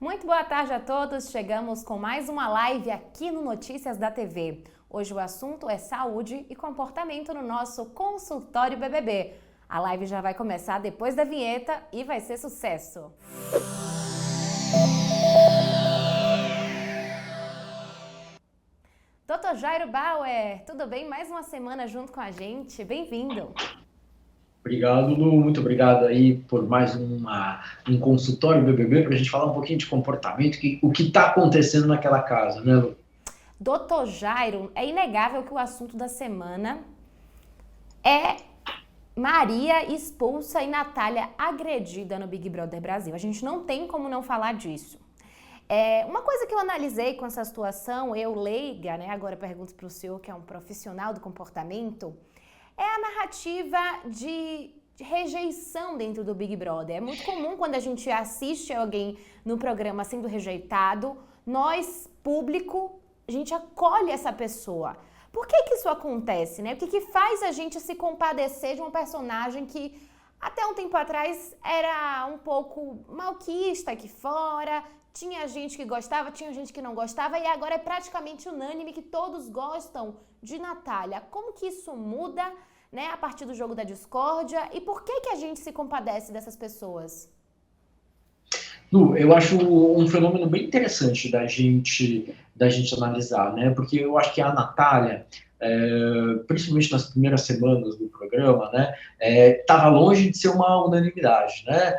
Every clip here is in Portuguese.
Muito boa tarde a todos. Chegamos com mais uma live aqui no Notícias da TV. Hoje o assunto é saúde e comportamento no nosso consultório BBB. A live já vai começar depois da vinheta e vai ser sucesso. Dr. Jairo Bauer, tudo bem? Mais uma semana junto com a gente. Bem-vindo. Obrigado, Lu. Muito obrigado aí por mais um consultório BBB para a gente falar um pouquinho de comportamento, o que está acontecendo naquela casa, né, Lu? Dr. Jairo, é inegável que o assunto da semana é Maria expulsa e Natália agredida no Big Brother Brasil. A gente não tem como não falar disso. Uma coisa que eu analisei com essa situação, eu leiga, né? Agora pergunto para o senhor, que é um profissional do comportamento, é a narrativa de rejeição dentro do Big Brother. É muito comum quando a gente assiste alguém no programa sendo rejeitado, nós, público, a gente acolhe essa pessoa. Por que isso acontece, né? O que faz a gente se compadecer de um personagem que até um tempo atrás era um pouco malquista aqui fora, tinha gente que gostava, tinha gente que não gostava e agora é praticamente unânime que todos gostam de Natália. Como que isso muda, né, a partir do jogo da discórdia e por que a gente se compadece dessas pessoas? Lu, eu acho um fenômeno bem interessante da gente analisar, né? Porque eu acho que a Natália, principalmente nas primeiras semanas do programa, né, estava longe de ser uma unanimidade, né?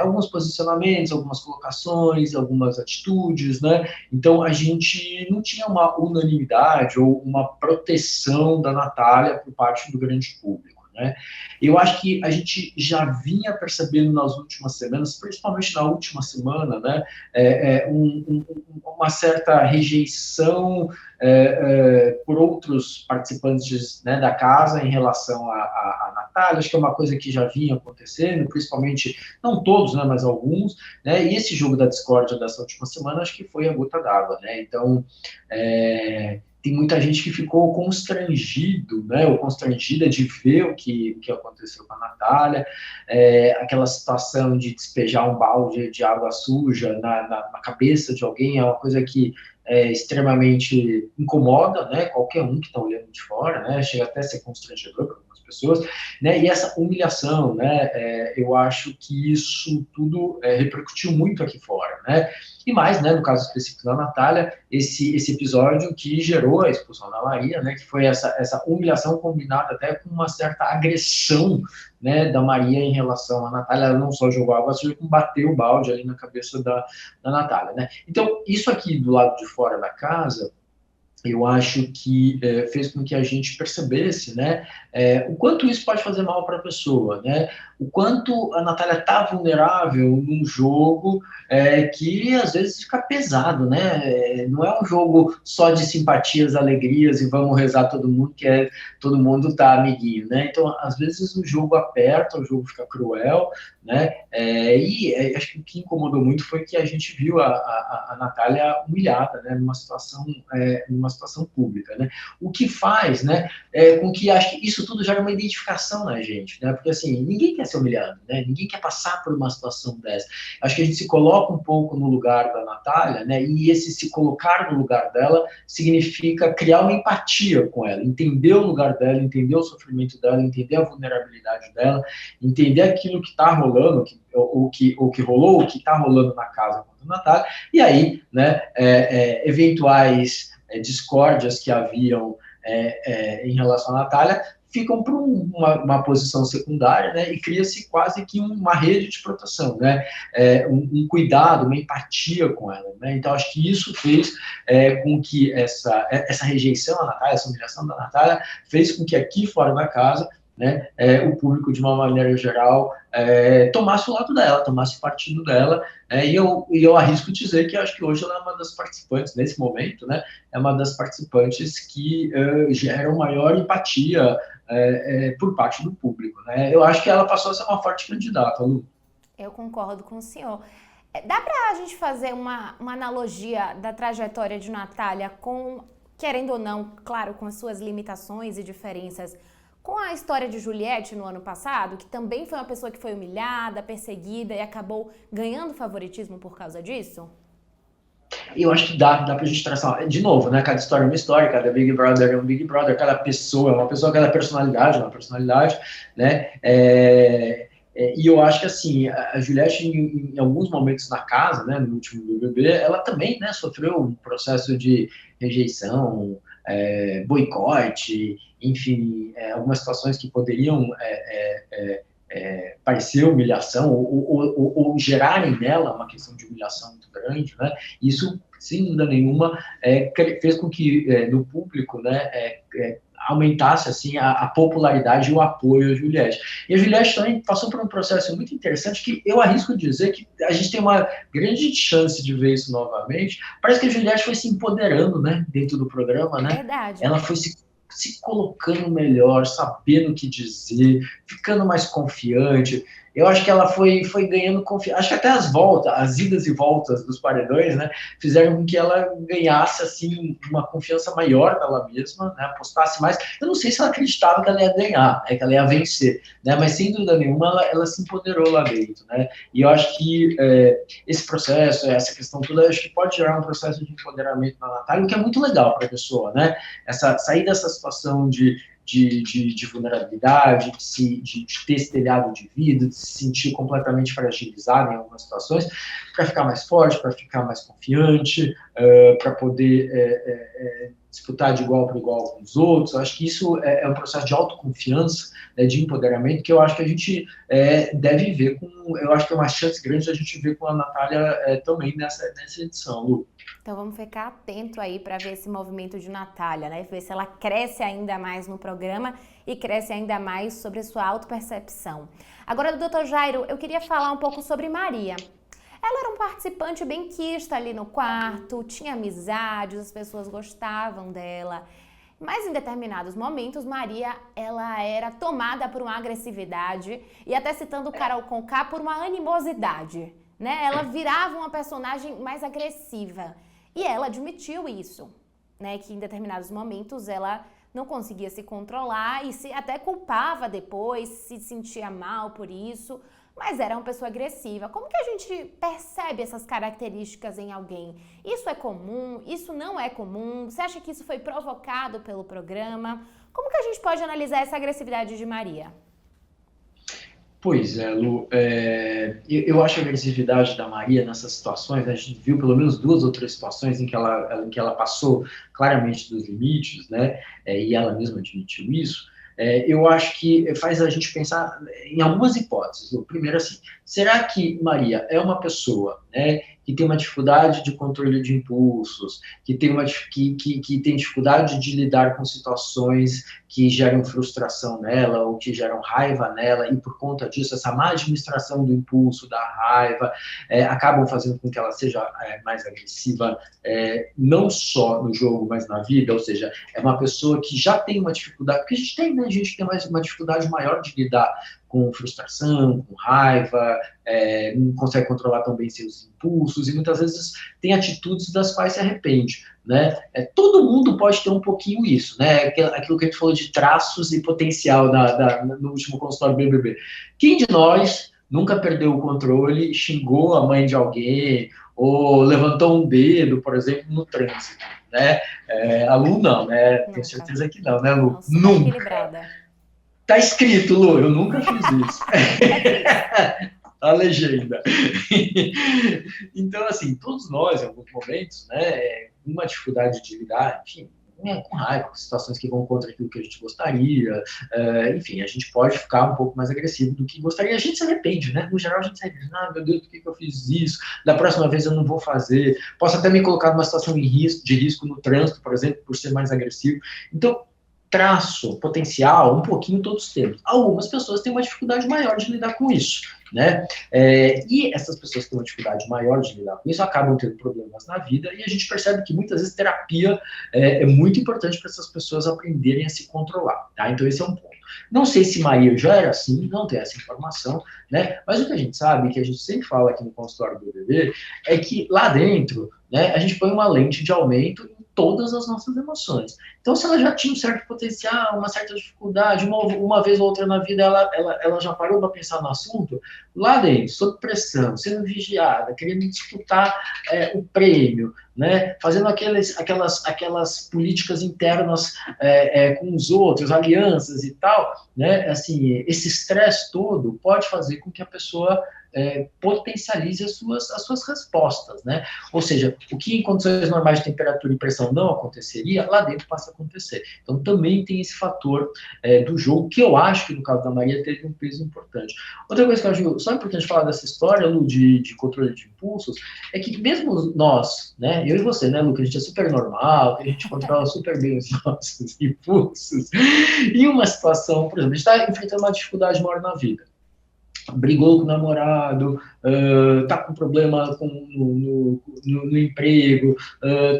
Alguns posicionamentos, algumas colocações, algumas atitudes, né? Então a gente não tinha uma unanimidade ou uma proteção da Natália por parte do grande público. Né? Eu acho que a gente já vinha percebendo nas últimas semanas, principalmente na última semana, né, uma certa rejeição por outros participantes, né, da casa em relação a Natália. Acho que é uma coisa que já vinha acontecendo, principalmente, não todos, né, mas alguns, né, e esse jogo da discórdia dessa última semana acho que foi a gota d'água, né? Então, tem muita gente que ficou constrangido, né, ou constrangida de ver o que aconteceu com a Natália, aquela situação de despejar um balde de água suja na cabeça de alguém é uma coisa que extremamente incomoda, né, qualquer um que está olhando de fora, né, chega até a ser constrangedor para algumas pessoas, né, e essa humilhação, né, eu acho que isso tudo repercutiu muito aqui fora, né, e mais, né, no caso específico da Natália, esse episódio que gerou a expulsão da Maria, né, que foi essa humilhação combinada até com uma certa agressão, né, da Maria em relação à Natália. Ela não só jogou água suja, como bateu o balde ali na cabeça da Natália, né. Então, isso aqui do lado de fora da casa, eu acho que fez com que a gente percebesse, né, o quanto isso pode fazer mal para a pessoa, né, o quanto a Natália está vulnerável num jogo que às vezes fica pesado, né, não é um jogo só de simpatias, alegrias e vamos rezar todo mundo que todo mundo tá amiguinho, né, então às vezes o jogo aperta, o jogo fica cruel, né, acho que o que incomodou muito foi que a gente viu a Natália humilhada, né, numa situação pública, né? O que faz, né, com que acho que isso tudo gera uma identificação na gente, né? Porque assim, ninguém quer ser humilhado, né? Ninguém quer passar por uma situação dessa. Acho que a gente se coloca um pouco no lugar da Natália, né? E esse se colocar no lugar dela significa criar uma empatia com ela, entender o lugar dela, entender o sofrimento dela, entender a vulnerabilidade dela, entender aquilo que está rolando, o que rolou, o que está rolando na casa contra a Natália, e aí, né, eventuais discórdias que haviam em relação à Natália ficam para uma posição secundária, né, e cria-se quase que uma rede de proteção, né, um cuidado, uma empatia com ela, né, então acho que isso fez com que essa rejeição à Natália, essa humilhação da Natália, fez com que aqui fora da casa, né, o público de uma maneira geral tomasse o lado dela, tomasse partido dela, e eu arrisco dizer que acho que hoje ela é uma das participantes, nesse momento, né, é uma das participantes que geram maior empatia por parte do público, né? Eu acho que ela passou a ser uma forte candidata, Lu. Eu concordo com o senhor. Dá pra a gente fazer uma analogia da trajetória de Natália com, querendo ou não, claro, com as suas limitações e diferenças, Com a história de Juliette no ano passado, que também foi uma pessoa que foi humilhada, perseguida e acabou ganhando favoritismo por causa disso? Eu acho que dá pra gente traçar, de novo, né? Cada história é uma história, cada Big Brother é um Big Brother, cada pessoa é uma pessoa, cada personalidade é uma personalidade, né? E eu acho que, assim, a Juliette, em alguns momentos na casa, né, no último BBB, ela também, né, sofreu um processo de rejeição, boicote, enfim, algumas situações que poderiam parecer humilhação ou gerarem nela uma questão de humilhação muito grande, né? Isso, sem dúvida nenhuma, fez com que no público, né, aumentasse assim a popularidade e o apoio à Juliette. E a Juliette também passou por um processo muito interessante que eu arrisco dizer que a gente tem uma grande chance de ver isso novamente. Parece que a Juliette foi se empoderando, né, dentro do programa, né? Verdade. Ela foi se colocando melhor, sabendo o que dizer, ficando mais confiante. Eu acho que ela foi ganhando confiança. Acho que até as idas e voltas dos paredões, né, fizeram com que ela ganhasse assim uma confiança maior nela mesma, né, apostasse mais. Eu não sei se ela acreditava que ela ia ganhar, que ela ia vencer, né, mas sem dúvida nenhuma ela se empoderou lá dentro, né. E eu acho que esse processo, essa questão toda, acho que pode gerar um processo de empoderamento na Natália, o que é muito legal para a pessoa, né. Sair dessa situação de vulnerabilidade, de ter esse telhado de vidro, de se sentir completamente fragilizado em algumas situações, para ficar mais forte, para ficar mais confiante, para poder disputar de igual para igual com os outros. Eu acho que isso é um processo de autoconfiança, né, de empoderamento, que eu acho que a gente deve ver eu acho que é uma chance grande da gente ver com a Natália também nessa edição, Lu. Então vamos ficar atento aí para ver esse movimento de Natália, né? Ver se ela cresce ainda mais no programa e cresce ainda mais sobre a sua autopercepção. Agora, doutor Jairo, eu queria falar um pouco sobre Maria. Ela era um participante benquista ali no quarto, tinha amizades, as pessoas gostavam dela. Mas em determinados momentos, Maria, ela era tomada por uma agressividade e até citando Carol Conká, por uma animosidade, né? Ela virava uma personagem mais agressiva. E ela admitiu isso, né? Que em determinados momentos ela não conseguia se controlar e se até culpava depois, se sentia mal por isso, mas era uma pessoa agressiva. Como que a gente percebe essas características em alguém? Isso é comum? Isso não é comum? Você acha que isso foi provocado pelo programa? Como que a gente pode analisar essa agressividade de Maria? Pois é, Lu, eu acho a agressividade da Maria nessas situações, a gente viu pelo menos 2 ou 3 situações em que ela passou claramente dos limites, né, e ela mesma admitiu isso. Eu acho que faz a gente pensar em algumas hipóteses. Lu. Primeiro, assim, será que Maria é uma pessoa, né, que tem uma dificuldade de controle de impulsos, que tem dificuldade de lidar com situações que geram frustração nela ou que geram raiva nela, e por conta disso, essa má administração do impulso, da raiva, acabam fazendo com que ela seja mais agressiva, não só no jogo, mas na vida, ou seja, é uma pessoa que já tem uma dificuldade, porque a gente tem, né, a gente tem uma dificuldade maior de lidar com frustração, com raiva, não consegue controlar tão bem seus impulsos e muitas vezes tem atitudes das quais se arrepende, né? Todo mundo pode ter um pouquinho isso, né? Aquilo que a gente falou de traços e potencial no último consultório BBB. Quem de nós nunca perdeu o controle, xingou a mãe de alguém ou levantou um dedo, por exemplo, no trânsito, né? A Lu não, né? Tenho certeza que não, né, Lu? Nunca. Equilibrada. Tá escrito, Lu, eu nunca fiz isso. A legenda. Então, assim, todos nós, em alguns momentos, né, uma dificuldade de lidar, enfim, com raiva, com situações que vão contra aquilo que a gente gostaria, enfim, a gente pode ficar um pouco mais agressivo do que gostaria, a gente se arrepende, né? No geral, a gente se arrepende, meu Deus, por que eu fiz isso? Da próxima vez eu não vou fazer, posso até me colocar numa situação de risco no trânsito, por exemplo, por ser mais agressivo. Então, traço, potencial, um pouquinho todos temos. Algumas pessoas têm uma dificuldade maior de lidar com isso, né? E essas pessoas que têm uma dificuldade maior de lidar com isso acabam tendo problemas na vida e a gente percebe que muitas vezes terapia é muito importante para essas pessoas aprenderem a se controlar, tá? Então esse é um ponto. Não sei se Maria já era assim, não tem essa informação, né? Mas o que a gente sabe, que a gente sempre fala aqui no consultório do BBB, é que lá dentro, né, a gente põe uma lente de aumento em todas as nossas emoções. Então, se ela já tinha um certo potencial, uma certa dificuldade, uma vez ou outra na vida, ela já parou para pensar no assunto, lá dentro, sob pressão, sendo vigiada, querendo disputar o prêmio, né? Fazendo aquelas políticas internas com os outros, alianças e tal, né? Assim, esse estresse todo pode fazer com que a pessoa potencialize as suas respostas, né? Ou seja, o que em condições normais de temperatura e pressão não aconteceria, lá dentro passa a acontecer. Então também tem esse fator do jogo, que eu acho que no caso da Maria teve um peso importante. Outra coisa que eu acho só importante falar dessa história, Lu, de controle de impulsos, é que mesmo nós, né, eu e você, né, Lu, que a gente é super normal, que a gente controla super bem os nossos impulsos, em uma situação, por exemplo, a gente está enfrentando uma dificuldade maior na vida, brigou com o namorado, tá com problema no emprego,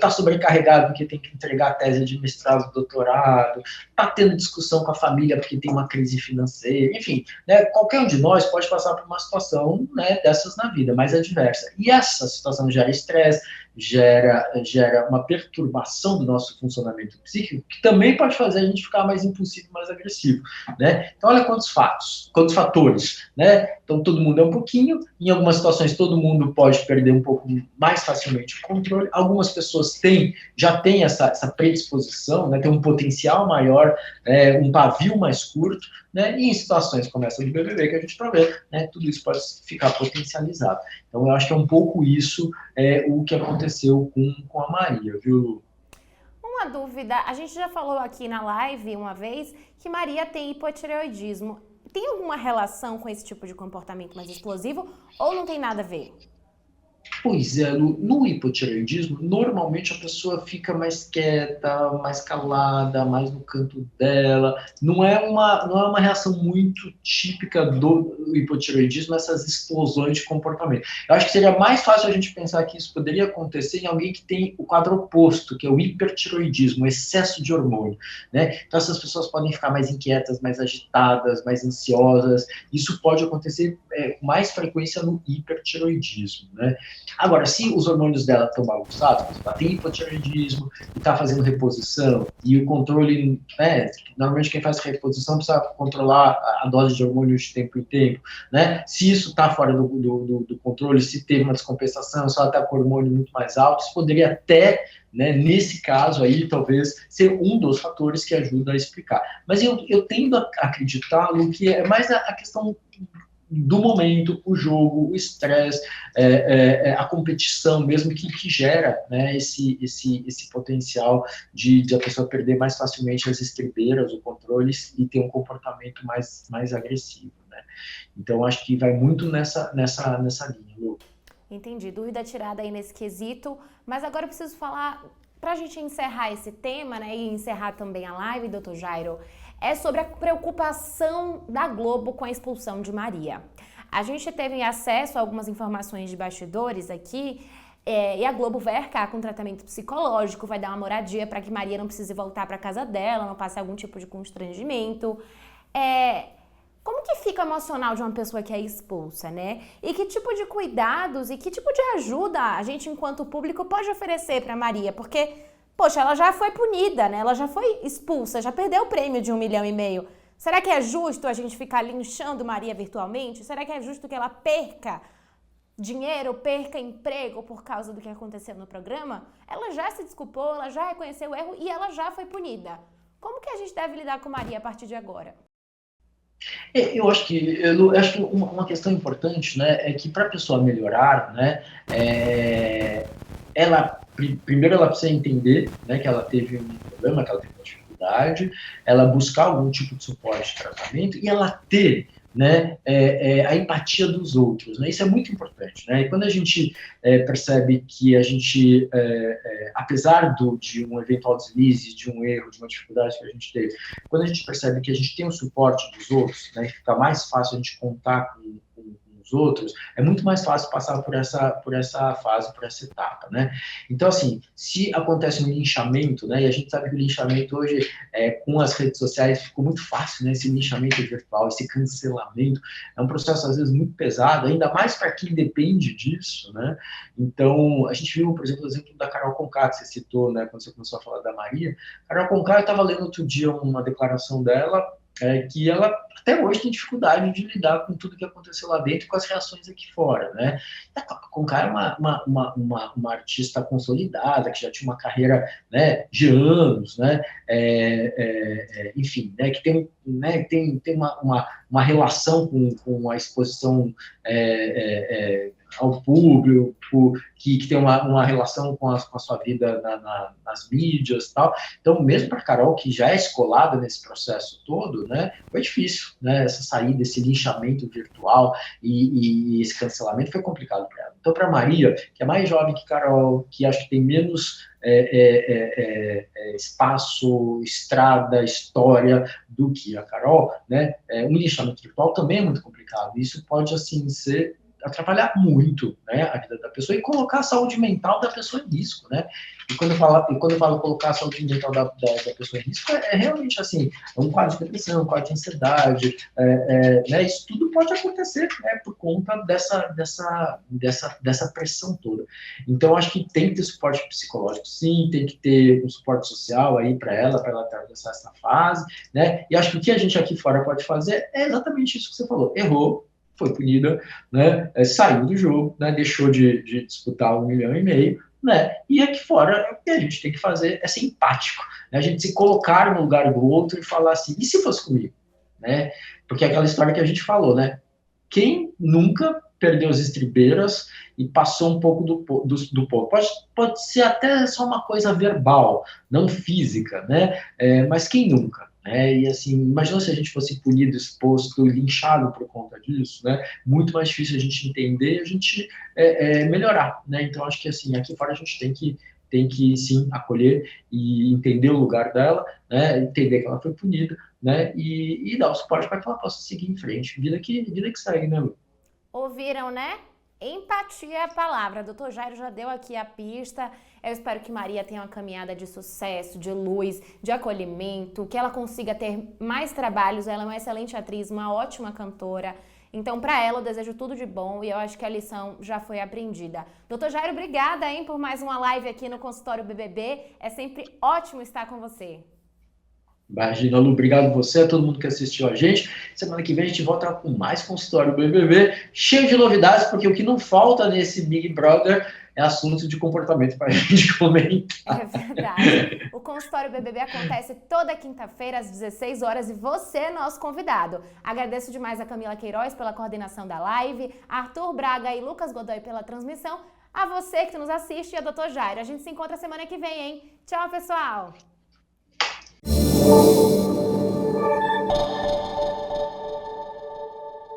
tá sobrecarregado porque tem que entregar a tese de mestrado, doutorado, tá tendo discussão com a família porque tem uma crise financeira, enfim, né, qualquer um de nós pode passar por uma situação, né, dessas na vida, mais adversa. E essa situação gera estresse, gera uma perturbação do nosso funcionamento psíquico, que também pode fazer a gente ficar mais impulsivo, mais agressivo, né? Então, olha quantos fatores, né? Então, todo mundo é um pouquinho, em algumas situações todo mundo pode perder um pouco mais facilmente o controle, algumas pessoas já têm essa predisposição, né? Tem um potencial maior, um pavio mais curto, né? E em situações como essa do BBB que a gente está vendo, né? Tudo isso pode ficar potencializado. Então, eu acho que é um pouco isso o que aconteceu com a Maria, viu, Lu? Uma dúvida, a gente já falou aqui na live uma vez que Maria tem hipotireoidismo. Tem alguma relação com esse tipo de comportamento mais explosivo ou não tem nada a ver? Pois é, no hipotireoidismo, normalmente a pessoa fica mais quieta, mais calada, mais no canto dela. Não é uma reação muito típica do hipotireoidismo, essas explosões de comportamento. Eu acho que seria mais fácil a gente pensar que isso poderia acontecer em alguém que tem o quadro oposto, que é o hipertireoidismo, o excesso de hormônio, né? Então essas pessoas podem ficar mais inquietas, mais agitadas, mais ansiosas. Isso pode acontecer com mais frequência no hipertireoidismo, né? Agora, se os hormônios dela estão bagunçados, ela tem hipotireoidismo e está fazendo reposição, e o controle, normalmente quem faz reposição precisa controlar a dose de hormônios de tempo em tempo, né? Se isso está fora do controle, se teve uma descompensação, se ela está com hormônio muito mais alto, isso poderia até, né, nesse caso aí, talvez ser um dos fatores que ajuda a explicar. Mas eu tendo a acreditar, Lu, que é mais a questão do momento, o jogo, o estresse, a competição mesmo que gera, né, esse potencial de a pessoa perder mais facilmente as estribeiras, o controle e ter um comportamento mais agressivo, né? Então, acho que vai muito nessa linha, Lu. Entendi, dúvida tirada aí nesse quesito, mas agora eu preciso falar, para a gente encerrar esse tema, né, e encerrar também a live, doutor Jairo, é sobre a preocupação da Globo com a expulsão de Maria. A gente teve acesso a algumas informações de bastidores aqui, e a Globo vai arcar com tratamento psicológico, vai dar uma moradia para que Maria não precise voltar para casa dela, não passe algum tipo de constrangimento. Como que fica o emocional de uma pessoa que é expulsa, né? E que tipo de cuidados e que tipo de ajuda a gente, enquanto público, pode oferecer para Maria? Porque, poxa, ela já foi punida, né? Ela já foi expulsa, já perdeu o prêmio de 1,5 milhão. Será que é justo a gente ficar linchando Maria virtualmente? Será que é justo que ela perca dinheiro, perca emprego por causa do que aconteceu no programa? Ela já se desculpou, ela já reconheceu o erro e ela já foi punida. Como que a gente deve lidar com Maria a partir de agora? Eu acho que uma questão importante, né, é que para a pessoa melhorar, né, primeiro ela precisa entender, né, que ela teve um problema, que ela teve uma dificuldade, ela buscar algum tipo de suporte de tratamento e ela ter, né, a empatia dos outros, né? Isso é muito importante, né? E quando a gente percebe que a gente, apesar de um eventual deslize, de um erro, de uma dificuldade que a gente teve, quando a gente percebe que a gente tem o suporte dos outros, né, fica mais fácil a gente contar com os os outros, é muito mais fácil passar por essa fase, por essa etapa, né? Então, assim, se acontece um linchamento, né, e a gente sabe que o linchamento hoje, com as redes sociais, ficou muito fácil, né, esse linchamento virtual, esse cancelamento, é um processo, às vezes, muito pesado, ainda mais para quem depende disso, né? Então, a gente viu, por exemplo, o exemplo da Carol Conká, que você citou, né, quando você começou a falar da Maria. Carol Conká, eu estava lendo outro dia uma declaração dela, que ela até hoje tem dificuldade de lidar com tudo que aconteceu lá dentro e com as reações aqui fora, né? A Conká é uma artista consolidada, que já tinha uma carreira, né, de anos, né? Enfim, né, que tem uma relação com a exposição ao público, que tem uma relação com a sua vida nas mídias e tal. Então, mesmo para a Carol, que já é escolada nesse processo todo, né, foi difícil, né, essa saída, esse linchamento virtual e esse cancelamento foi complicado para ela. Então, para a Maria, que é mais jovem que Carol, que acho que tem menos espaço, estrada, história do que a Carol, né, um linchamento virtual também é muito complicado. Isso pode, assim, atrapalhar muito, né, a vida da pessoa e colocar a saúde mental da pessoa em risco, né? E quando eu falo colocar a saúde mental da pessoa em risco, realmente assim, um quadro de depressão, um quadro de ansiedade, né? Isso tudo pode acontecer, né, por conta dessa pressão toda. Então, acho que tem que ter suporte psicológico, sim, tem que ter um suporte social aí para ela atravessar essa fase, né? E acho que o que a gente aqui fora pode fazer é exatamente isso que você falou. Errou, foi punida, né, saiu do jogo, né, deixou de disputar 1,5 milhão, né, e aqui fora o que a gente tem que fazer é ser empático, né, a gente se colocar no lugar do outro e falar assim, e se fosse comigo? Né? Porque é aquela história que a gente falou, né, quem nunca perdeu as estribeiras e passou um pouco do ponto? Pode ser até só uma coisa verbal, não física, né, mas quem nunca? E assim, imagina se a gente fosse punido, exposto, linchado por conta disso, né? Muito mais difícil a gente entender e a gente melhorar, né? Então, acho que assim, aqui fora a gente tem que sim acolher e entender o lugar dela, né? Entender que ela foi punida, né? E dar o suporte para que ela possa seguir em frente. Vida que segue, né, Lu? Ouviram, né? Empatia é a palavra. Doutor Jairo já deu aqui a pista. Eu espero que Maria tenha uma caminhada de sucesso, de luz, de acolhimento, que ela consiga ter mais trabalhos. Ela é uma excelente atriz, uma ótima cantora. Então, para ela, eu desejo tudo de bom e eu acho que a lição já foi aprendida. Doutor Jairo, obrigada, hein, por mais uma live aqui no Consultório BBB. É sempre ótimo estar com você. Imagina, Lu, obrigado a você, a todo mundo que assistiu a gente. Semana que vem a gente volta com mais Consultório BBB, cheio de novidades, porque o que não falta nesse Big Brother é assunto de comportamento para a gente comentar. É verdade. O Consultório BBB acontece toda quinta-feira às 16 horas e você é nosso convidado. Agradeço demais a Camila Queiroz pela coordenação da live, a Arthur Braga e Lucas Godoy pela transmissão, a você que nos assiste e a Doutor Jairo. A gente se encontra semana que vem, hein? Tchau, pessoal!